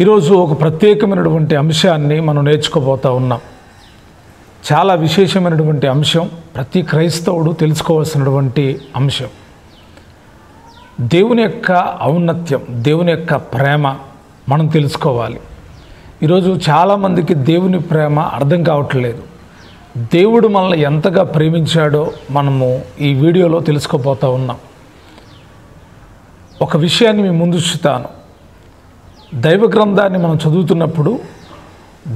ఈరోజు ఒక ప్రత్యేకమైనటువంటి అంశాన్ని మనం నేర్చుకోబోతా ఉన్నాం. చాలా విశేషమైనటువంటి అంశం, ప్రతి క్రైస్తవుడు తెలుసుకోవాల్సినటువంటి అంశం. దేవుని యొక్క ఔన్నత్యం, దేవుని యొక్క ప్రేమ మనం తెలుసుకోవాలి. ఈరోజు చాలామందికి దేవుని ప్రేమ అర్థం కావట్లేదు. దేవుడు మనల్ని ఎంతగా ప్రేమించాడో మనము ఈ వీడియోలో తెలుసుకోబోతా ఉన్నాం. ఒక విషయాన్ని మీ ముందు ఉంచుతాను. దైవ గ్రంథాన్ని మనం చదువుతున్నప్పుడు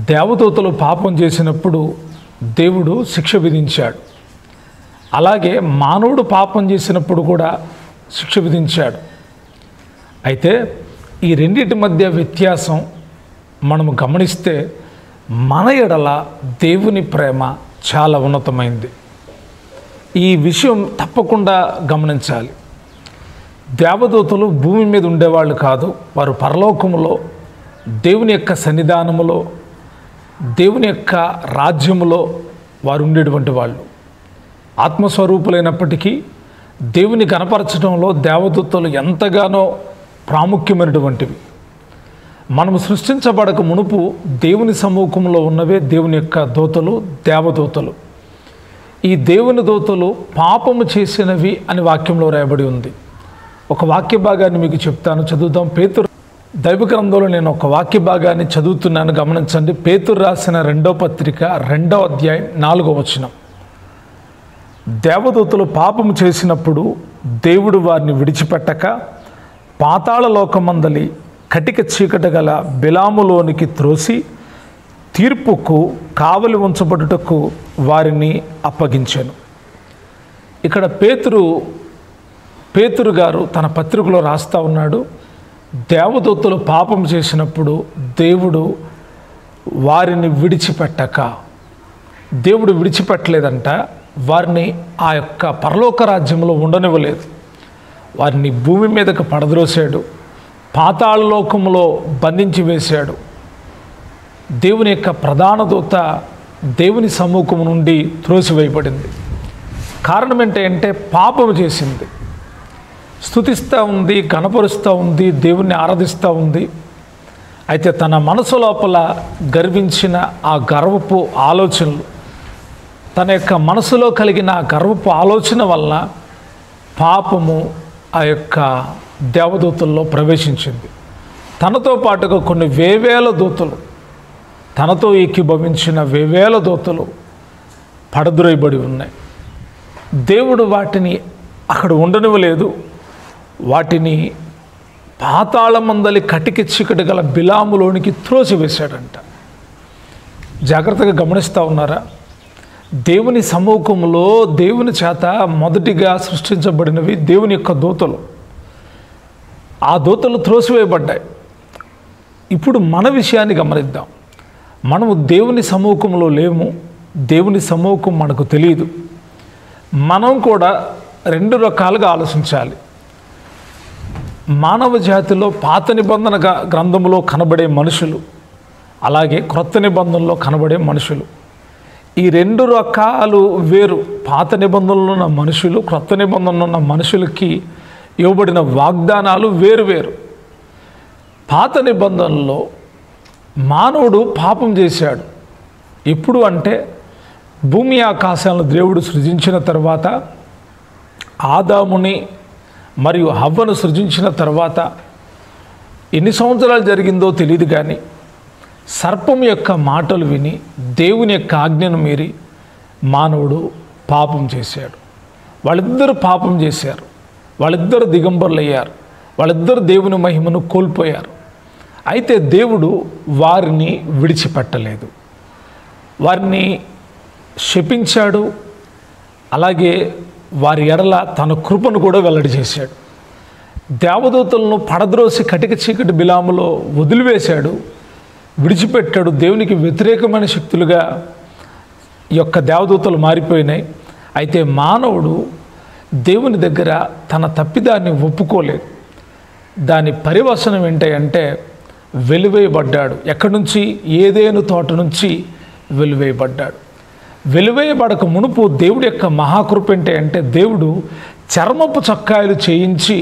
దేవదూతలు పాపం చేసినప్పుడు దేవుడు శిక్ష విధించాడు. అలాగే మానవుడు పాపం చేసినప్పుడు కూడా శిక్ష విధించాడు. అయితే ఈ రెండింటి మధ్య వ్యత్యాసం మనము గమనిస్తే మన ఎడల దేవుని ప్రేమ చాలా ఉన్నతమైంది. ఈ విషయం తప్పకుండా గమనించాలి. దేవదూతలు భూమి మీద ఉండేవాళ్ళు కాదు, వారు పరలోకములో దేవుని యొక్క సన్నిధానములో, దేవుని యొక్క రాజ్యములో వారు ఉండేటువంటి వాళ్ళు. ఆత్మస్వరూపులైనప్పటికీ దేవుని కనపరచడంలో దేవదూతలు ఎంతగానో ప్రాముఖ్యమైనటువంటివి. మనము సృష్టించబడక మునుపు దేవుని సమ్ముఖంలో ఉన్నవే దేవుని యొక్క దూతలు, దేవదూతలు. ఈ దేవుని దూతలు పాపము చేసినవి అని వాక్యంలో రాయబడి ఉంది. ఒక వాక్య భాగాన్ని మీకు చెప్తాను, చదువుతాం. పేతురు దైవ గ్రంథంలో నేను ఒక వాక్య భాగాన్ని చదువుతున్నాను, గమనించండి. పేతురు రాసిన 2వ పత్రిక 2వ అధ్యాయం 4వ వచనం. దేవదూతలు పాపము చేసినప్పుడు దేవుడు వారిని విడిచిపెట్టక పాతాళ లోకమందలి కటిక చీకటి గల బిలాములోనికి త్రోసి తీర్పుకు కావలి ఉంచబడుటకు వారిని అప్పగించాను. ఇక్కడ పేతురు గారు తన పత్రికలో రాస్తూ ఉన్నాడు, దేవదూతలు పాపం చేసినప్పుడు దేవుడు వారిని విడిచిపెట్టక, దేవుడు విడిచిపెట్టలేదంట, వారిని ఆ యొక్క పరలోక రాజ్యంలో ఉండనివ్వలేదు. వారిని భూమి మీదకు పడద్రోసాడు, పాతాళ లోకంలో బంధించి వేశాడు. దేవుని యొక్క ప్రధాన దూత దేవుని సమ్ముఖం నుండి త్రోసివేయబడింది. కారణం ఏంటంటే పాపము చేసింది. స్తుతిస్తూ ఉంది, కనపరుస్తూ ఉంది, దేవుణ్ణి ఆరాధిస్తూ ఉంది. అయితే తన మనసు లోపల గర్వించిన ఆ గర్వపు ఆలోచనలు, తన యొక్క మనసులో కలిగిన ఆ గర్వపు ఆలోచన వలన పాపము ఆ యొక్క దేవదూతల్లో ప్రవేశించింది. తనతో పాటుగా కొన్ని వేవేల దూతలు, తనతో ఏకీభవించిన వేవేల దూతలు పడద్రోయబడి ఉన్నాయి. దేవుడు వాటిని అక్కడ ఉండనివ్వలేదు. వాటిని పాతాళమందలి కటిక చీకటి గల బిలాములోనికి త్రోసివేశాడంట. జాగ్రత్తగా గమనిస్తూ ఉన్నారా? దేవుని సమ్ముఖంలో దేవుని చేత మొదటిగా సృష్టించబడినవి దేవుని యొక్క దూతలు. ఆ దూతలు త్రోసివేయబడ్డాయి. ఇప్పుడు మన విషయాన్ని గమనిద్దాం. మనము దేవుని సమ్ముఖంలో లేము, దేవుని సమ్ముఖం మనకు తెలియదు. మనం కూడా 2 రకాలుగా ఆలోచించాలి. మానవ జాతిలో పాత నిబంధన గ్రంథంలో కనబడే మనుషులు, అలాగే క్రొత్త నిబంధనలో కనబడే మనుషులు. ఈ 2 రకాలు వేరు. పాత నిబంధనలో ఉన్న మనుషులు, క్రొత్త నిబంధనలో ఉన్న మనుషులకి ఇవ్వబడిన వాగ్దానాలు వేరు. పాత నిబంధనలో మానవుడు పాపం చేశాడు. ఎప్పుడు అంటే భూమి ఆకాశాలను దేవుడు సృజించిన తర్వాత, ఆదాముని మరియు హవ్వను సృజించిన తర్వాత ఎన్ని సంవత్సరాలు జరిగిందో తెలియదు, కానీ సర్పం యొక్క మాటలు విని దేవుని యొక్క ఆజ్ఞను మీరి మానవుడు పాపం చేశాడు. వాళ్ళిద్దరూ పాపం చేశారు. వాళ్ళిద్దరు దిగంబరులు అయ్యారు. వాళ్ళిద్దరు దేవుని మహిమను కోల్పోయారు. అయితే దేవుడు వారిని విడిచిపెట్టలేదు. వారిని శపించాడు. అలాగే వారి ఎడల తన కృపను కూడా వెల్లడి చేశాడు. దేవదూతలను పడద్రోసి కటిక చీకటి బిలాములో వదిలివేశాడు, విడిచిపెట్టాడు. దేవునికి వ్యతిరేకమైన శక్తులుగా ఈ యొక్క దేవదూతలు మారిపోయినాయి. అయితే మానవుడు దేవుని దగ్గర తన తప్పిదాన్ని ఒప్పుకోలేదు. దాని పర్యవసనం ఏంటంటే వెలివేయబడ్డాడు. ఎక్కడి నుంచి? ఏదేను తోట నుంచి వెలివేయబడ్డాడు. వెలివేయబడక మునుపు దేవుడి యొక్క మహాకృప ఏంటంటే దేవుడు చర్మపు చొక్కాయలు చేయించి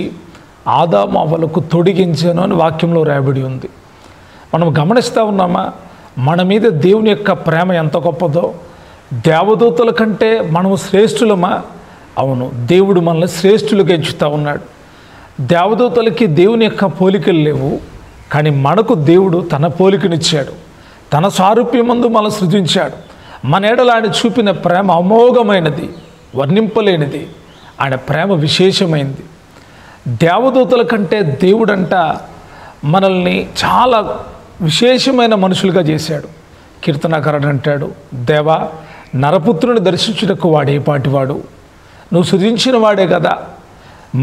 ఆదాము అవ్వలకు తొడిగించాను అని వాక్యంలో రాయబడి ఉంది. మనం గమనిస్తూ ఉన్నామా? మన మీద దేవుని యొక్క ప్రేమ ఎంత గొప్పదో. దేవదూతల కంటే మనము శ్రేష్ఠులమా? అవును, దేవుడు మనల్ని శ్రేష్ఠులుగా ఎంచుతూ ఉన్నాడు. దేవదూతలకి దేవుని యొక్క పోలికలు లేవు, కానీ మనకు దేవుడు తన పోలికనిచ్చాడు. తన సారూప్యమందు మనం సృజించాడు. మన ఎడల ఆయన చూపిన ప్రేమ అమోఘమైనది, వర్ణింపలేనిది. ఆయన ప్రేమ విశేషమైంది. దేవదూతల కంటే దేవుడంట మనల్ని చాలా విశేషమైన మనుషులుగా చేశాడు. కీర్తనాకారుడు అంటాడు, దేవా, నరపుత్రుని దర్శించుటకు వాడే పాటివాడు, నువ్వు సృజించిన వాడే కదా,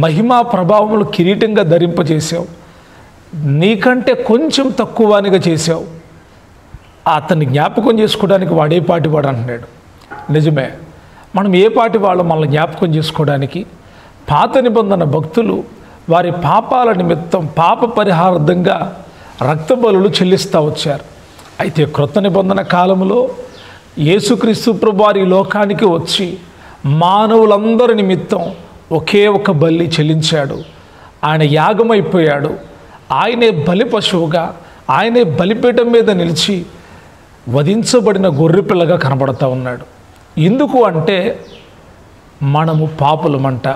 మహిమా ప్రభావములు కిరీటంగా ధరింపజేసావు, నీకంటే కొంచెం తక్కువనిగా చేసావు, అతన్ని జ్ఞాపకం చేసుకోవడానికి వాడే పాటివాడు అంటున్నాడు. నిజమే, మనం ఏ పాటి వాళ్ళు మనల్ని జ్ఞాపకం చేసుకోవడానికి? పాత నిబంధన భక్తులు వారి పాపాల నిమిత్తం పాప పరిహారార్థంగా రక్త బలులు చెల్లిస్తూ వచ్చారు. అయితే క్రొత్త నిబంధన కాలంలో యేసుక్రీస్తు ప్రభువారు ఈ లోకానికి వచ్చి మానవులందరి నిమిత్తం ఒకే ఒక బలి చెల్లించాడు. ఆయన యాగమైపోయాడు. ఆయనే బలి పశువుగా, ఆయనే బలిపీఠం మీద నిలిచి వధించబడిన గొర్రెపిల్లగా కనబడుతూ ఉన్నాడు. ఎందుకు అంటే మనము పాపులమంట.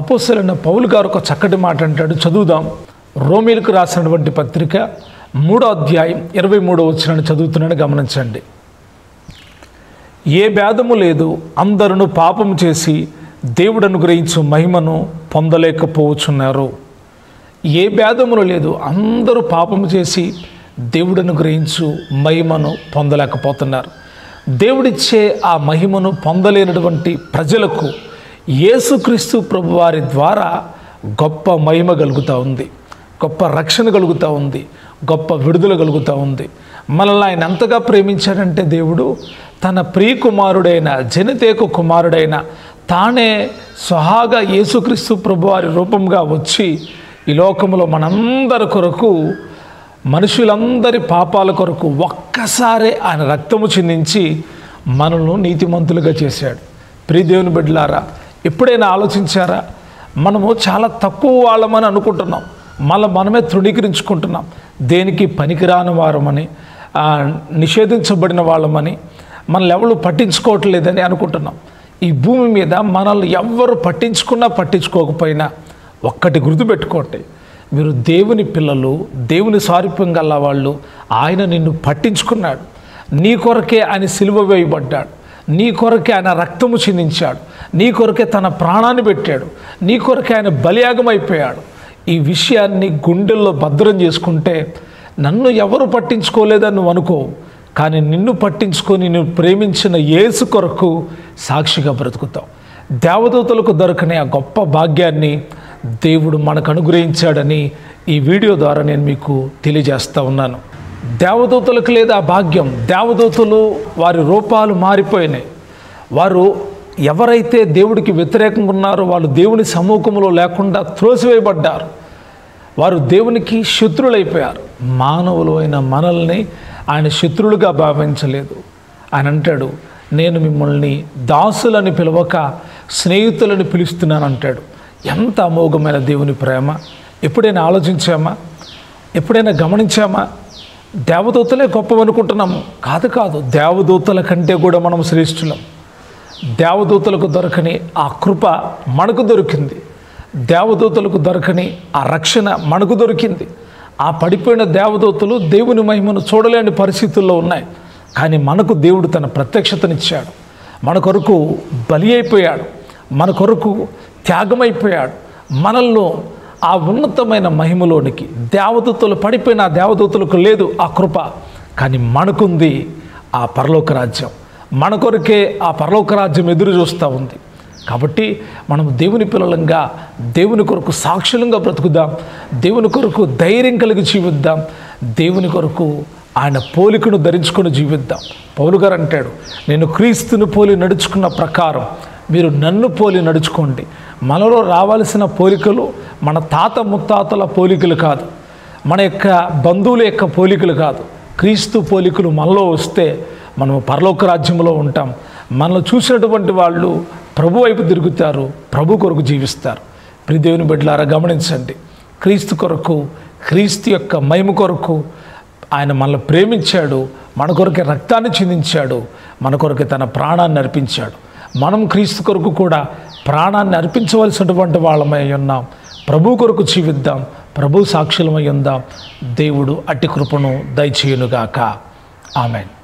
అపోస్తలుడైన పౌలు గారు ఒక చక్కటి మాట అంటాడు, చదువుదాం. రోమీలకు రాసినటువంటి పత్రిక 3వ అధ్యాయం 23వ వచనాన్ని చదువుతున్నాను, గమనించండి. ఏ భేదము లేదు, అందరూ పాపము చేసి దేవుడు అనుగ్రహించు మహిమను పొందలేకపోవచ్చున్నారు. ఏ భేదములు లేదు, అందరూ పాపము చేసి దేవుడు అనుగ్రహించు మహిమను పొందలేకపోతున్నారు. దేవుడిచ్చే ఆ మహిమను పొందలేనటువంటి ప్రజలకు యేసుక్రీస్తు ప్రభువారి ద్వారా గొప్ప మహిమ కలుగుతూ ఉంది, గొప్ప రక్షణ కలుగుతూ ఉంది, గొప్ప విడుదల కలుగుతూ ఉంది. మనల్ని ఆయన ఎంతగా ప్రేమించాడంటే దేవుడు తన ప్రియకుమారుడైన జనితేక కుమారుడైన తానే స్వహాగా యేసుక్రీస్తు ప్రభువారి రూపంగా వచ్చి ఈ లోకంలో మనందరి కొరకు, మనుషులందరి పాపాల కొరకు ఒక్కసారే ఆయన రక్తము చిందించి మనల్ని నీతిమంతులుగా చేశాడు. ప్రియదేవుని బిడ్డలారా, ఎప్పుడైనా ఆలోచించారా? మనము చాలా తక్కువ వాళ్ళమని అనుకుంటున్నాం, మనమే తృణీకరించుకుంటున్నాం. దేనికి పనికిరాని వారమని, నిషేధించబడిన వాళ్ళమని, మనల్ని ఎవరు పట్టించుకోవట్లేదని అనుకుంటున్నాం. ఈ భూమి మీద మనల్ని ఎవ్వరు పట్టించుకున్నా పట్టించుకోకపోయినా ఒక్కటి గుర్తుపెట్టుకోండి, మీరు దేవుని పిల్లలు, దేవుని సారూప్యం గల వాళ్ళు. ఆయన నిన్ను పట్టించుకున్నాడు. నీ కొరకే ఆయన సిలువ వేయబడ్డాడు, నీ కొరకే ఆయన రక్తము చిందించాడు, నీ కొరకే తన ప్రాణాన్ని పెట్టాడు, నీ కొరకే ఆయన బలియాగం అయిపోయాడు. ఈ విషయాన్ని గుండెల్లో భద్రం చేసుకుంటే నన్ను ఎవరు పట్టించుకోలేదని నువ్వు అనుకో, కానీ నిన్ను పట్టించుకొని నువ్వు ప్రేమించిన యేసు కొరకు సాక్షిగా బ్రతుకుతావు. దేవదూతలకు దొరకని ఆ గొప్ప భాగ్యాన్ని దేవుడు మనకు అనుగ్రహించాడని ఈ వీడియో ద్వారా నేను మీకు తెలియజేస్తూ ఉన్నాను. దేవదూతలకు లేదా భాగ్యం. దేవదూతలు వారి రూపాలు మారిపోయినాయి. వారు ఎవరైతే దేవుడికి వ్యతిరేకంగా ఉన్నారో వాళ్ళు దేవుని సముఖంలో లేకుండా త్రోసివేయబడ్డారు. వారు దేవునికి శత్రువులైపోయారు. మానవులు అయిన మనల్ని ఆయన శత్రువులుగా భావించలేదు. ఆయన అంటాడు, నేను మిమ్మల్ని దాసులని పిలవక స్నేహితులని పిలుస్తున్నాను అంటాడు. ఎంత అమోఘమైన దేవుని ప్రేమ! ఎప్పుడైనా ఆలోచించామా? ఎప్పుడైనా గమనించామా? దేవదూతలే గొప్పవనుకుంటున్నాము. కాదు, దేవదూతల కంటే కూడా మనం శ్రేష్ఠులం. దేవదూతలకు దొరకని ఆ కృప మనకు దొరికింది. దేవదూతలకు దొరకని ఆ రక్షణ మనకు దొరికింది. ఆ పడిపోయిన దేవదూతలు దేవుని మహిమను చూడలేని పరిస్థితుల్లో ఉన్నాయి. కానీ మనకు దేవుడు తన ప్రత్యక్షతనిచ్చాడు. మన కొరకు బలి అయిపోయాడు, మన కొరకు త్యాగమైపోయాడు. మనల్లో ఆ ఉన్నతమైన మహిమలోనికి దేవదూతలు పడిపోయిన ఆ దేవదూతలకు లేదు ఆ కృప, కానీ మనకుంది ఆ పరలోక రాజ్యం. మన కొరకే ఆ పరలోక రాజ్యం ఎదురు చూస్తూ ఉంది. కాబట్టి మనం దేవుని పిల్లలంగా దేవుని కొరకు సాక్షులంగా బ్రతుకుదాం, దేవుని కొరకు ధైర్యం కలిగి జీవిద్దాం, దేవుని కొరకు ఆయన పోలికను ధరించుకొని జీవిద్దాం. పౌలు గారు అంటాడు, నేను క్రీస్తుని పోలి నడుచుకున్న ప్రకారం మీరు నన్ను పోలి నడుచుకోండి. మనలో రావాల్సిన పోలికలు మన తాత ముత్తాతల పోలికలు కాదు, మన యొక్క బంధువుల యొక్క పోలికలు కాదు. క్రీస్తు పోలికలు మనలో వస్తే మనము పరలోక రాజ్యంలో ఉంటాం. మనల్ని చూసినటువంటి వాళ్ళు ప్రభు వైపు తిరుగుతారు, ప్రభు కొరకు జీవిస్తారు. ప్రియ దేవుని బిడ్డలారా, గమనించండి, క్రీస్తు కొరకు, క్రీస్తు యొక్క మహిమ కొరకు ఆయన మనల్ని ప్రేమించాడు, మన కొరకే రక్తాన్ని చిందించాడు, మన కొరకే తన ప్రాణాన్ని అర్పించాడు. మనం క్రీస్తు కొరకు కూడా ప్రాణాన్ని అర్పించవలసినటువంటి వాళ్ళమై ఉన్నాం. ప్రభు కొరకు జీవిద్దాం, ప్రభు సాక్షులమై ఉందాం. దేవుడు అట్టి కృపను దయచేయునుగాక. ఆమేన్.